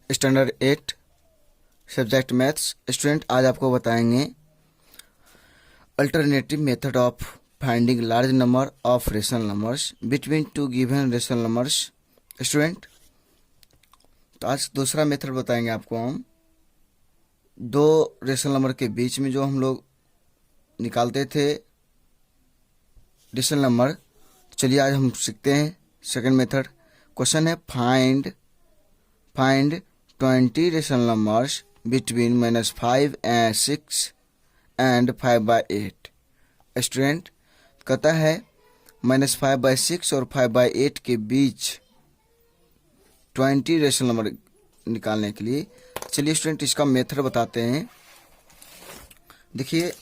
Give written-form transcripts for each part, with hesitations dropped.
Standard 8 subject maths. Student आज आपको बताएंगे alternative method of finding large number of rational numbers between two given rational numbers. Student तो आज दूसरा method बताएंगे आपको हम दो रेशनल नंबर के बीच में जो हम लोग निकालते थे रेशनल नंबर। चलिए आज हम सीखते हैं सेकंड मेथड। क्वेश्चन है find 20 rational numbers between -5 and 6 and 5/8। Student कहता है -5/6 और 5/8 के बीच 20 रेशनल नंबर निकालने के लिए। चलिए स्टूडेंट इसका मेथड बताते हैं। देखिए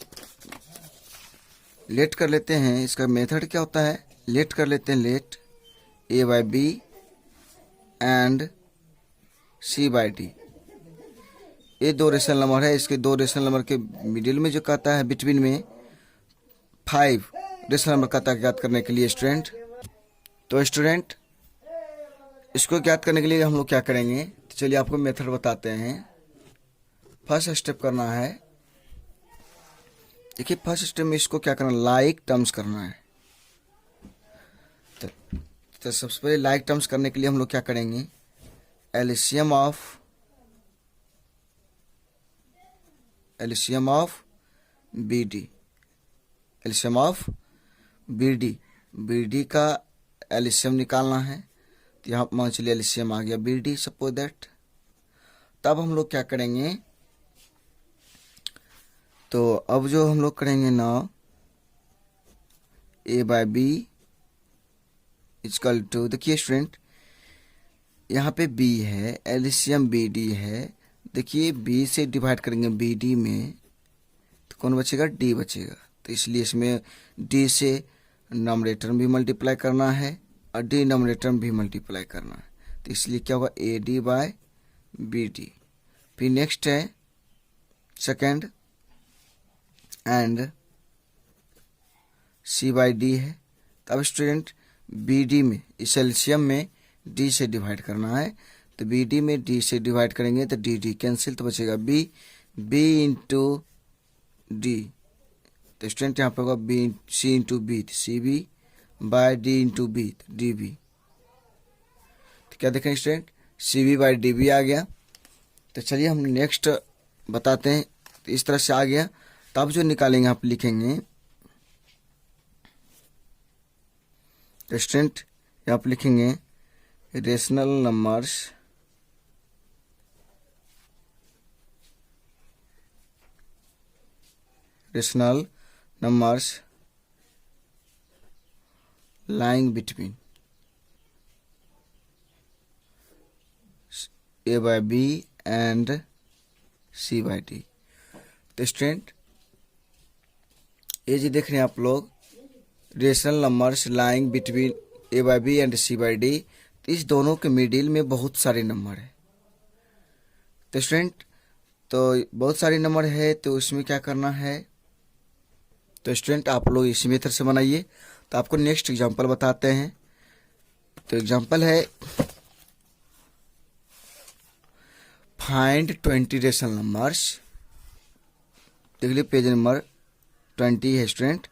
लेट कर लेते हैं। इसका मेथड क्या होता है, लेट कर लेते हैं। Let A/B and C/D। ये दो रेशनल नंबर है। इसके दो रेशनल नंबर के मिडिल में जो कहता है बिटवीन में 5 रेशनल नंबर कहता है ज्ञात करने के लिए। स्टूडेंट तो स्टूडेंट इसको ज्ञात करने के लिए हम लोग क्या करेंगे, तो चलिए आपको मेथड बताते हैं। फर्स्ट स्टेप करना है, देखिए फर्स्ट स्टेप में इसको क्या करना, लाइक टर्म्स करना है। तो सबसे पहले लाइक टर्म्स करने के लिए हम लोग क्या करेंगे, LCM of BD, LCM of BD का एलसीएम निकालना है। तो यहाँ मान चलिए एलसीएम आ गया बीडी, सपोज दैट। तब हम लोग क्या करेंगे, तो अब जो हम लोग करेंगे ना A/B इक्वल टू, देखिए स्टूडेंट यहाँ पे B है, एलसीएम BD है। देखिए B से डिवाइड करेंगे BD में तो कौन बचेगा, D बचेगा। तो इसलिए इसमें D से नॉमिनेटर भी मल्टीप्लाई करना है और डिनोमिनेटर भी मल्टीप्लाई करना है। तो इसलिए क्या होगा, AD/BD। फिर नेक्स्ट है सेकेंड एंड C/D है। तब स्टूडेंट BD में इस एलसीएम में D से डिवाइड करना है। तो BD में D से डिवाइड करेंगे तो DD कैंसिल, तो बचेगा B इंटू D। तो स्टूडेंट यहाँ पे होगा C into B, CB/D into B, DB। तो क्या देखें स्टूडेंट, CB/DB आ गया। तो चलिए हम नेक्स्ट बताते हैं। तो इस तरह से आ गया। तब जो निकालेंगे आप लिखेंगे, तो स्टूडेंट यहाँ पे लिखेंगे rational numbers lying between A/B and C/D। तो स्टूडेंट ये जो देख रहे हैं आप लोग, rational numbers lying between A/B and C/D। तो इस दोनों के मिडिल में बहुत सारे नंबर है। तो स्टूडेंट तो बहुत सारे नंबर है, तो उसमें क्या करना है, तो स्टूडेंट आप लोग इसी मेथड से बनाइए। तो आपको नेक्स्ट एग्जांपल बताते हैं। तो एग्जांपल है फाइंड 20 रेशनल नंबर्स। देख लीजिए पेज नंबर 20 है student.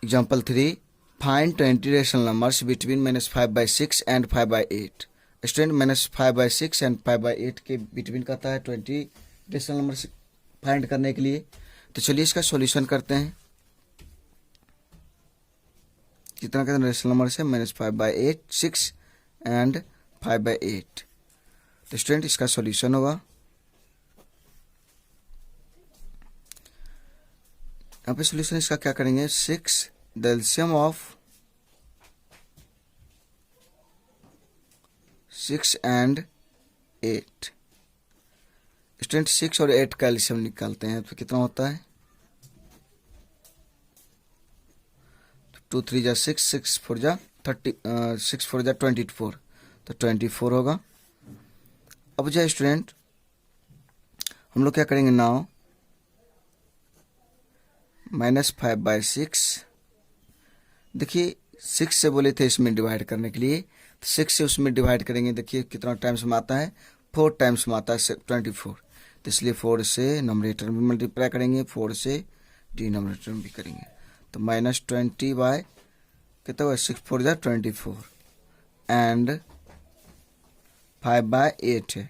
Example 3, find 20 rational numbers between -5/6 and 5/8। Student -5/6 and 5/8 के बिटवीन कहता है 20 रेशनल नंबर फाइंड करने के लिए। तो चलिए इसका सॉल्यूशन करते हैं। कितना कहते हैं रेशनल नंबर से, -5/8, 6 एंड 5/8। तो स्टूडेंट इसका सॉल्यूशन होगा, यहाँ पे सॉल्यूशन इसका क्या करेंगे, 6 the LCM of 6 and 8। Student 6 और 8 का एलसीएम निकालते हैं तो कितना होता है, 2 3 जा 6, 6 4 जा 30, 6 4 जा 24, तो 24 होगा। अब जो स्टूडेंट हम लोग क्या करेंगे नाउ, -5/6। देखिए 6 से बोले थे इसमें डिवाइड करने के लिए, तो 6 से उसमें डिवाइड करेंगे। देखिए कितना टाइम्स में आता है, 4 टाइम्स में आता है 24, तो इसलिए 4 से नंबरेटर में मल्टीप्लाई करेंगे, 4 से डिनोमिनेटर में भी करेंगे। तो -20 बाय कितना हुआ, 6 4 जा 24 एंड 5/8 है।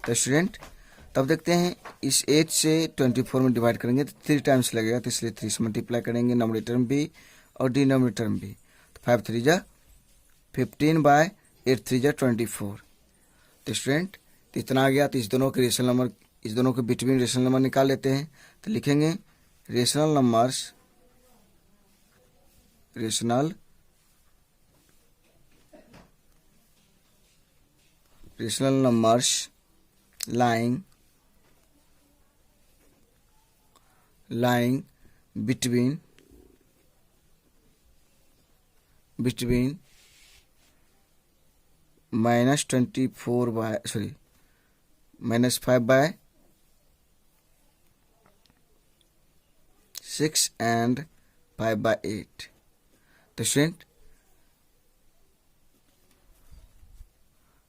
तो स्टूडेंट तब देखते हैं इस 8 से 24 में डिवाइड करेंगे तो 3 टाइम्स लगेगा, तो इसलिए 3 से मल्टीप्लाई करेंगे नंबरेटर में भी और डिनोमिनेटर में भी। तो 5 3 जा 15/8 3 जा 24। तो स्टूडेंट तो इतना आ गया। तो इस दोनों के रेशनल नंबर, इस दोनों के बिटवीन रेशनल नंबर निकाल लेते हैं। तो लिखेंगे rational numbers lying between -24 by -5/6 and 5/8। तो स्टूडेंट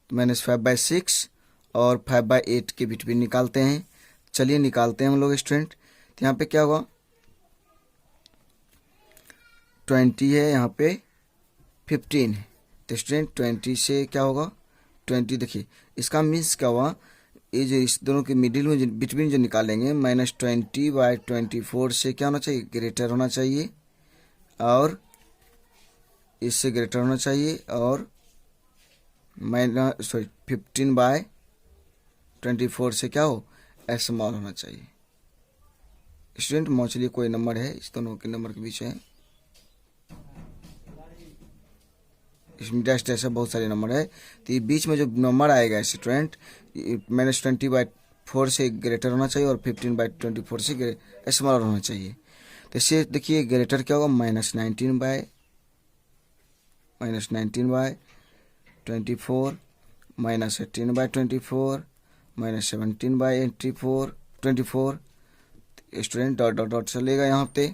-5/6 और 5/8 के बिटवीन निकालते हैं। चलिए निकालते हैं हम लोग स्टूडेंट। तो यहाँ पे क्या होगा, 20 है, यहाँ पे 15 है। तो स्टूडेंट 20 से क्या होगा, 20 देखिए इसका मीन्स क्या हुआ, ये जो इस दोनों के मिडिल में बिटवीन जो निकालेंगे -20/24 से क्या होना चाहिए, ग्रेटर होना चाहिए और इससे ग्रेटर होना चाहिए, और 15/24 से क्या हो, स्मॉल होना चाहिए। स्टूडेंट मौचली कोई नंबर है, इस दोनों के नंबर के बीच है, इसमें डैश ऐसा बहुत सारे नंबर है। तो ये बीच में जो नंबर आएगा स्टूडेंट -20/4 से ग्रेटर होना चाहिए और 15/24 से स्मॉलर होना चाहिए। तो इससे देखिए ग्रेटर क्या होगा, -19/24 -18/24 -17/24 स्टूडेंट डॉट डॉट डॉट चलेगा यहाँ पे।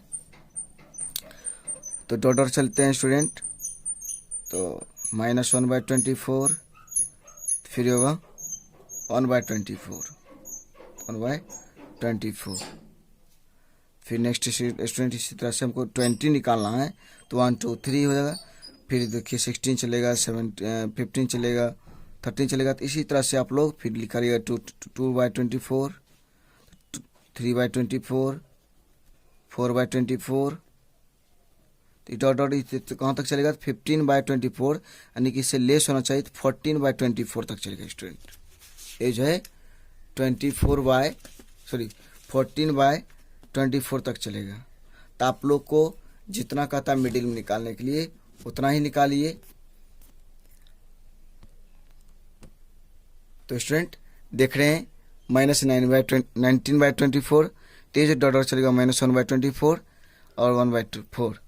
तो डॉट डॉट चलते हैं स्टूडेंट। तो -1/24 फिर होगा 1/24 फिर नेक्स्ट स्टूडेंट इसी तरह से हमको 20 निकालना है। तो 1 2 3 हो जाएगा। फिर देखिए 16 चलेगा, 15 चलेगा, 13 चलेगा। तो इसी तरह से आप लोग फिर लिखिएगा 2/24 3/24 4/24। तो डॉट डॉट कहाँ तक चलेगा, 15/24 यानी कि इससे लेस होना चाहिए, तो 14/24 तक चलेगा स्टूडेंट। ये जो है 14/24 तक चलेगा। तो आप लोग को जितना कहता मिडिल में निकालने के लिए उतना ही निकालिए। तो स्टूडेंट देख रहे हैं -19/24, तो ये जो डॉट डॉट चलेगा -1/24 और 1/24।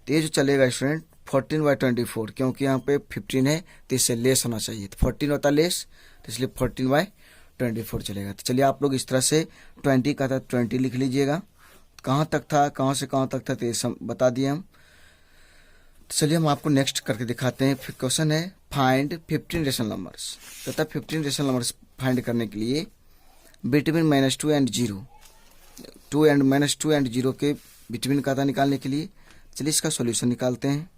तो ये जो चलेगा स्टूडेंट 14/24, क्योंकि यहाँ पे 15 है तो इससे लेस होना चाहिए, तो 14 होता लेस, तो इसलिए 14/24 चलेगा। तो चलिए आप लोग इस तरह से 20 का था 20 लिख लीजिएगा। कहाँ तक था, कहाँ से कहाँ तक था, तो ये सब बता दिए हम। तो चलिए हम आपको नेक्स्ट करके दिखाते हैं। फिर क्वेश्चन है फाइंड 15 रेशनल नंबर्स। तथा 15 रेशनल नंबर्स फाइंड करने के लिए बिटवीन -2 एंड 0, 2 एंड -2 एंड 0 के बिटवीन का था निकालने के लिए। चलिए इसका सॉल्यूशन निकालते हैं।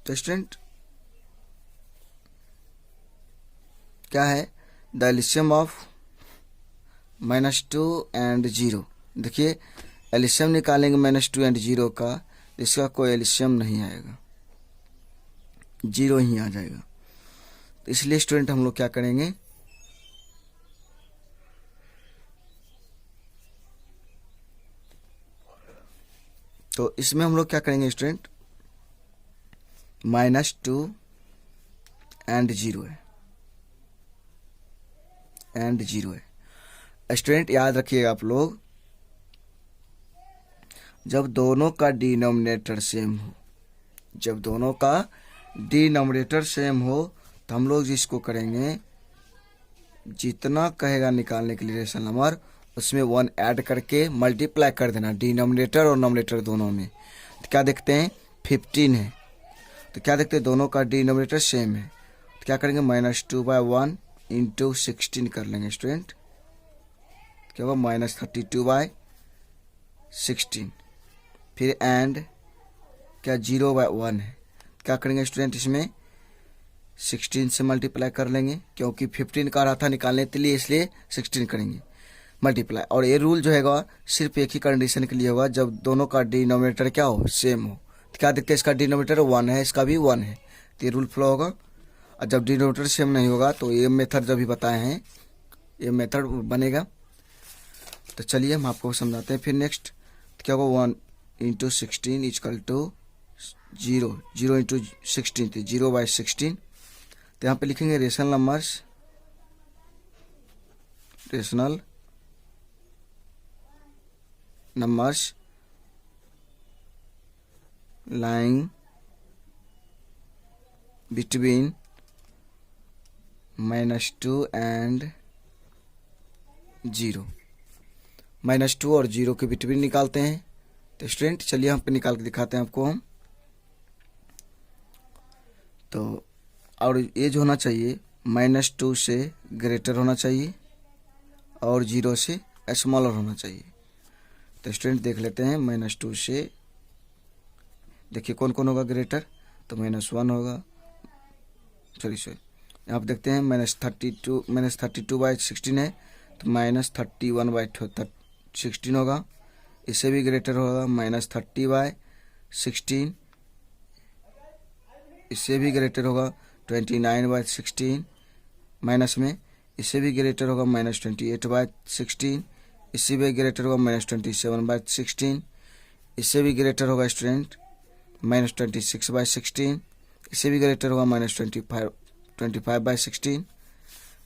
तो स्टूडेंट क्या है, द एलसीएम ऑफ -2 एंड 0। देखिए एलसीएम निकालेंगे -2 एंड 0 का, इसका कोई एलसीएम नहीं आएगा, 0 ही आ जाएगा। तो इसलिए स्टूडेंट हम लोग क्या करेंगे, तो इसमें हम लोग क्या करेंगे स्टूडेंट, -2 एंड 0 है, स्टूडेंट याद रखिएगा आप लोग, जब दोनों का डिनोमिनेटर सेम हो, तो हम लोग जिसको करेंगे, जितना कहेगा निकालने के लिए रेशनल नंबर, उसमें 1 ऐड करके मल्टीप्लाई कर देना, डिनोमिनेटर और नोमिनेटर दोनों में। तो क्या देखते हैं 15 है, तो क्या देखते हैं, दोनों का डिनोमिनेटर सेम है, तो क्या करेंगे, -2/1 इंटू 16 कर लेंगे स्टूडेंट। क्या होगा, -32/16। फिर एंड क्या 0/1 है, क्या करेंगे स्टूडेंट, इसमें 16 से मल्टीप्लाई कर लेंगे, क्योंकि 15 का रहा था निकालने के लिए, इसलिए 16 करेंगे मल्टीप्लाई। और ये रूल जो हैगा सिर्फ एक ही कंडीशन के लिए होगा, जब दोनों का डिनोमिनेटर क्या हो, सेम हो। तो क्या देखते हैं, इसका डिनोमिनेटर 1 है, इसका भी 1 है, तो ये रूल फ्लो होगा। और जब डिनोमिनेटर सेम नहीं होगा तो ये मेथड जो भी बताए हैं ये मेथड बनेगा। तो चलिए हम आपको समझाते हैं। फिर नेक्स्ट क्या होगा, 1 इंटू 16 इजकल टू 0, 0 इंटू 16 तो 0/16। तो यहाँ पे लिखेंगे rational numbers lying between -2 and 0। -2 और 0 के बिटवीन निकालते हैं। तो स्टूडेंट चलिए हम पे निकाल के दिखाते हैं आपको हम। तो और ये जो होना चाहिए -2 से ग्रेटर होना चाहिए और 0 से स्मॉलर होना चाहिए। तो स्टूडेंट देख लेते हैं, -2 से देखिए कौन कौन होगा ग्रेटर, तो -1 होगा, सॉरी यहाँ पे देखते हैं -32/16 है, तो -31/16 होगा। इससे भी ग्रेटर होगा -30/16, इससे भी ग्रेटर होगा 29/16, माइनस में इससे भी ग्रेटर होगा -28/16, इससे भी ग्रेटर होगा -27/16, इससे भी ग्रेटर होगा स्टूडेंट -26/16, इससे भी ग्रेटर होगा -25/16,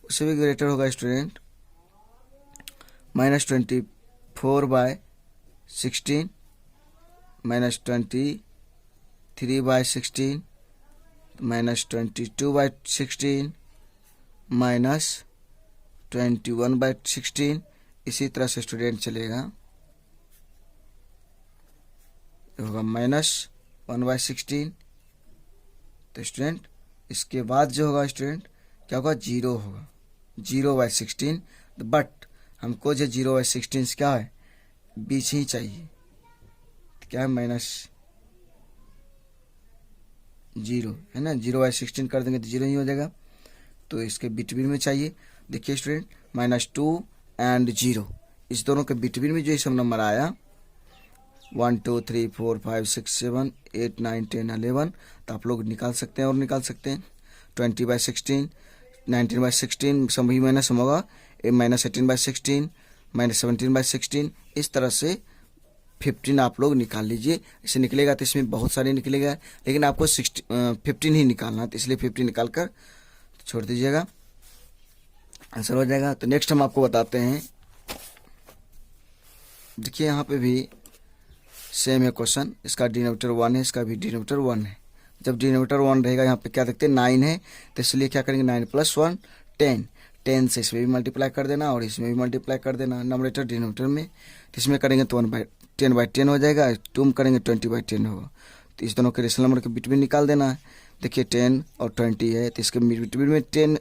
उससे भी ग्रेटर होगा स्टूडेंट -24/16, -23/16, -22/16, -21/16। इसी तरह से स्टूडेंट चलेगा, होगा -1/16। तो स्टूडेंट इसके बाद जो होगा स्टूडेंट क्या होगा, 0 होगा, 0/16। बट हमको जो 0/16 से क्या है, बीच ही चाहिए, तो क्या है -0 है ना, 0/16 कर देंगे तो 0 ही हो जाएगा। तो इसके बिटवीन में चाहिए। देखिए स्टूडेंट -2 एंड 0 इस दोनों के बिटवीन में जो ये सब नंबर आया 1 2 3 4 5 6 7 8 9 10 11, तो आप लोग निकाल सकते हैं और निकाल सकते हैं। 20/16, 19/16 सभी माइनस होगा, -18/16, -17/16, इस तरह से 15 आप लोग निकाल लीजिए। इसे निकलेगा तो इसमें बहुत सारे निकलेगा, लेकिन आपको 15 ही निकालना, तो इसलिए 15 निकाल कर छोड़ दीजिएगा, आंसर हो जाएगा। तो नेक्स्ट हम आपको बताते हैं। देखिए यहाँ पे भी सेम है क्वेश्चन, इसका डिनोमिनेटर 1 है, इसका भी डिनोमिनेटर 1 है। जब डिनोमिनेटर 1 रहेगा, यहाँ पे क्या देखते हैं 9 है, तो इसलिए क्या करेंगे 9 + 1 10, 10 से इसमें भी मल्टीप्लाई कर देना और इसमें भी मल्टीप्लाई कर देना नॉमिनेटर डिनोमिनेटर में। तो इसमें करेंगे तो 10/10 हो जाएगा, तुम करेंगे 20/10 होगा। तो इस दोनों के रेशनल नंबर के बिटवीन निकाल देना है। देखिए 10 और 20 है, तो इसके बिटवीन में 10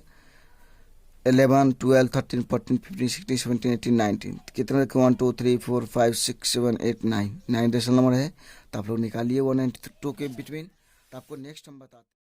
11 12 13 14 15 16 17 18 19 कितने 1 2 3 4 5 6 7 8 9 रेशनल नंबर है। तो आप लोग निकालिए 192 के बिटवीन। तो आपको नेक्स्ट हम बताते हैं।